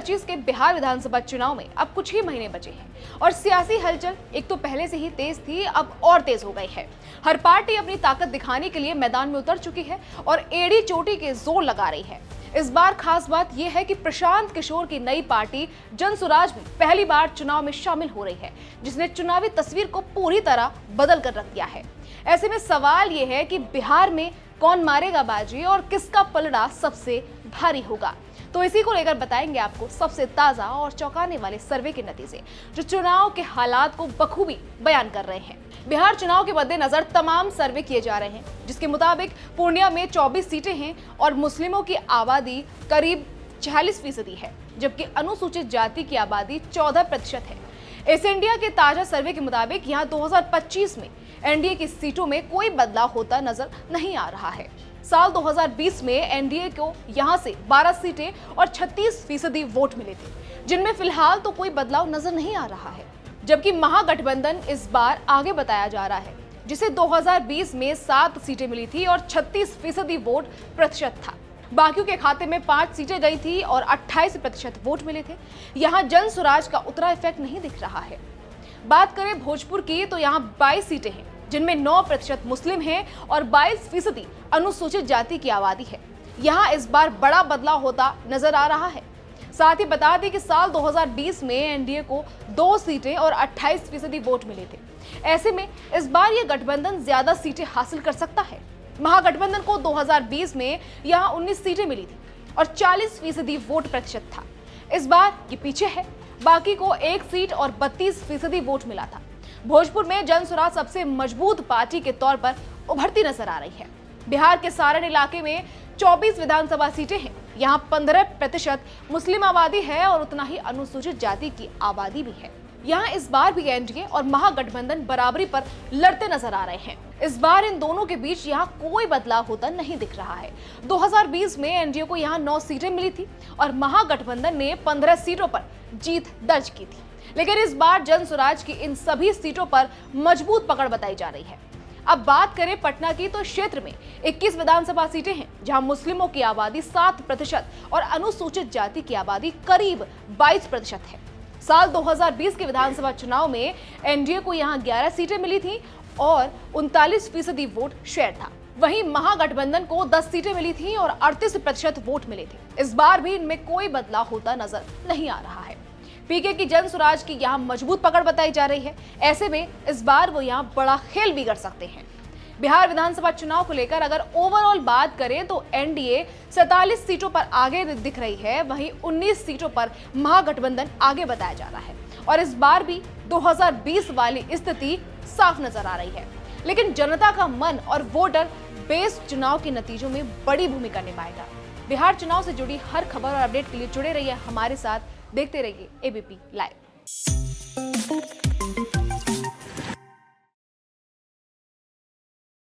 2025 के बिहार विधानसभा चुनाव में अब कुछ ही महीने बचे हैं और सियासी हलचल एक तो पहले से ही तेज थी, अब और तेज हो गई है। हर पार्टी अपनी ताकत दिखाने के लिए मैदान में उतर चुकी है और एड़ी चोटी के जोर लगा रही है। इस बार खास बात यह है कि प्रशांत किशोर की नई पार्टी जनसुराज में पहली बार चुनाव में शामिल हो रही है, जिसने चुनावी तस्वीर को पूरी तरह बदल कर रख दिया है। ऐसे में सवाल यह है कि बिहार में कौन मारेगा बाजी और किसका पलड़ा सबसे भारी होगा। तो इसी को लेकर बताएंगे आपको सबसे ताजा और चौंकाने वाले सर्वे के नतीजे, जो चुनाव के हालात को बखूबी बयान कर रहे हैं। बिहार चुनाव के मद्देनजर तमाम सर्वे किए जा रहे हैं, जिसके मुताबिक पूर्णिया में 24 सीटें हैं और मुस्लिमों की आबादी करीब 46% है, जबकि अनुसूचित जाति की आबादी 14% है। इस इंडिया के ताजा सर्वे के मुताबिक यहाँ 2025 में एनडीए की सीटों में कोई बदलाव होता नजर नहीं आ रहा है। साल 2020 में एनडीए को यहां से 12 सीटें और 36% वोट मिले थे, जिनमें फिलहाल तो कोई बदलाव नजर नहीं आ रहा है। जबकि महागठबंधन इस बार आगे बताया जा रहा है, जिसे 2020 में 7 सीटें मिली थी और 36% वोट प्रतिशत था। बाकियों के खाते में 5 सीटें गई थी और 28% वोट मिले थे। यहाँ जनसुराज का उतना इफेक्ट नहीं दिख रहा है। बात करें भोजपुर की तो यहाँ 22 सीटें हैं, जिनमें 9% मुस्लिम हैं और 22% अनुसूचित जाति की आबादी है। यहाँ इस बार बड़ा बदलाव होता नजर आ रहा है। साथ ही बता दें कि साल 2020 में एनडीए को 2 सीटें और 28% वोट मिले थे। ऐसे में इस बार ये गठबंधन ज्यादा सीटें हासिल कर सकता है। महागठबंधन को 2020 में यहाँ 19 सीटें मिली थी और 40% वोट प्रतिशत था। इस बार ये पीछे है, बाकी को 1 सीट और 32% वोट मिला था। भोजपुर में जनसुराज सबसे मजबूत पार्टी के तौर पर उभरती नजर आ रही है। बिहार के सारण इलाके में 24 विधानसभा सीटें हैं। यहाँ 15% मुस्लिम आबादी है और उतना ही अनुसूचित जाति की आबादी भी है। यहाँ इस बार भी एनडीए और महागठबंधन बराबरी पर लड़ते नजर आ रहे हैं। इस बार इन दोनों के बीच यहाँ कोई बदलाव होता नहीं दिख रहा है। 2020 में एनडीए को यहाँ 9 सीटें मिली थी और महागठबंधन ने 15 सीटों पर जीत दर्ज की थी, लेकिन इस बार जनसुराज की इन सभी सीटों पर मजबूत पकड़ बताई जा रही है। अब बात करें पटना की तो क्षेत्र में 21 विधानसभा सीटें हैं, जहां मुस्लिमों की आबादी 7% और अनुसूचित जाति की आबादी करीब 22% है। साल 2020 के विधानसभा चुनाव में एनडीए को यहां 11 सीटें मिली थी और 39% वोट शेयर था। वहीं महागठबंधन को 10 सीटें मिली थी और 38% वोट मिले थे। इस बार भी इनमें कोई बदलाव होता नजर नहीं आ रहा है। पीके की जनसुराज की यहाँ मजबूत पकड़ बताई जा रही है। ऐसे में इस बार वो यहाँ बड़ा खेल भी कर सकते हैं। बिहार विधानसभा चुनाव को लेकर अगर ओवरऑल बात करें तो एनडीए 47 सीटों पर आगे दिख रही है, वहीं 19 सीटों पर महागठबंधन आगे बताया जा रहा है और इस बार भी 2020 वाली स्थिति साफ नजर आ रही है। लेकिन जनता का मन और वोटर बेस चुनाव के नतीजों में बड़ी भूमिका निभाएगा। बिहार चुनाव से जुड़ी हर खबर और अपडेट के लिए जुड़े रहिए हमारे साथ। देखते रहिए एबीपी लाइव।